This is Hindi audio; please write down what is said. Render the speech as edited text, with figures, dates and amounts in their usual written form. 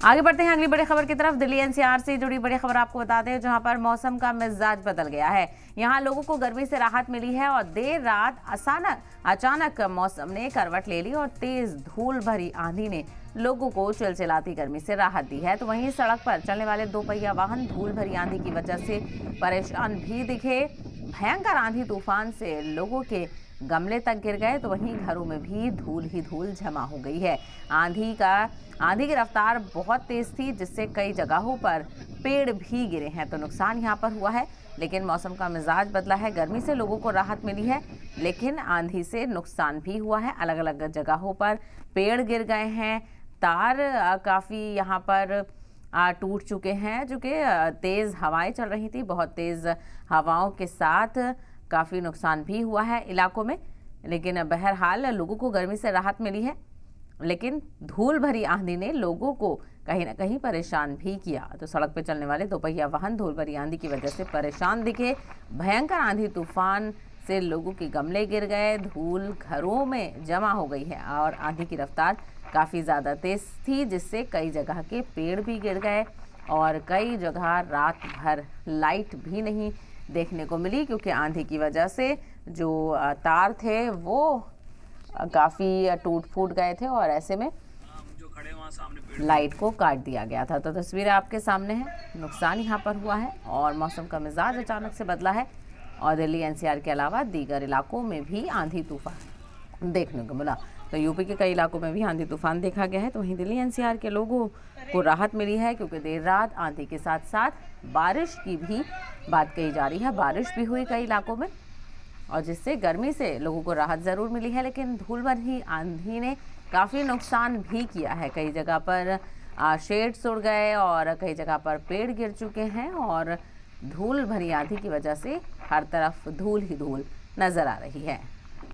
आगे बढ़ते हैं अगली बड़ी खबर की तरफ। दिल्ली एनसीआर से जुड़ी बड़ी खबर आपको बता दें, जहां पर मौसम का मिजाज बदल गया है। यहां लोगों को गर्मी से राहत मिली है और देर रात अचानक मौसम ने करवट ले ली और तेज धूल भरी आंधी ने लोगों को चिलचिलाती गर्मी से राहत दी है। तो वहीं सड़क पर चलने वाले दोपहिया वाहन धूल भरी आंधी की वजह से परेशान भी दिखे। भयंकर आंधी तूफान से लोगों के गमले तक गिर गए, तो वहीं घरों में भी धूल ही धूल जमा हो गई है। आंधी की रफ्तार बहुत तेज थी, जिससे कई जगहों पर पेड़ भी गिरे हैं। तो नुकसान यहां पर हुआ है, लेकिन मौसम का मिजाज बदला है। गर्मी से लोगों को राहत मिली है, लेकिन आंधी से नुकसान भी हुआ है। अलग अलग जगहों पर पेड़ गिर गए हैं, तार काफ़ी यहाँ पर टूट चुके हैं, जो कि तेज़ हवाएं चल रही थी। बहुत तेज़ हवाओं के साथ काफ़ी नुकसान भी हुआ है इलाकों में, लेकिन बहरहाल लोगों को गर्मी से राहत मिली है। लेकिन धूल भरी आंधी ने लोगों को कहीं ना कहीं परेशान भी किया। तो सड़क पर चलने वाले दोपहिया वाहन धूल भरी आंधी की वजह से परेशान दिखे। भयंकर आंधी तूफान से लोगों के गमले गिर गए, धूल घरों में जमा हो गई है और आंधी की रफ्तार काफ़ी ज़्यादा तेज़ थी, जिससे कई जगह के पेड़ भी गिर गए और कई जगह रात भर लाइट भी नहीं देखने को मिली, क्योंकि आंधी की वजह से जो तार थे वो काफ़ी टूट फूट गए थे और ऐसे में लाइट को काट दिया गया था। तो तस्वीरें आपके सामने हैं। नुकसान यहाँ पर हुआ है और मौसम का मिजाज अचानक से बदला है और दिल्ली एनसीआर के अलावा दीगर इलाकों में भी आंधी तूफान देखने को मिला। तो यूपी के कई इलाकों में भी आंधी तूफान देखा गया है। तो वहीं दिल्ली एनसीआर के लोगों को राहत मिली है, क्योंकि देर रात आंधी के साथ साथ बारिश की भी बात कही जा रही है। बारिश भी हुई कई इलाकों में और जिससे गर्मी से लोगों को राहत ज़रूर मिली है, लेकिन धूल भरी आंधी ने काफ़ी नुकसान भी किया है। कई जगह पर शेड्स उड़ गए और कई जगह पर पेड़ गिर चुके हैं और धूल भरी आंधी की वजह से हर तरफ धूल ही धूल नज़र आ रही है।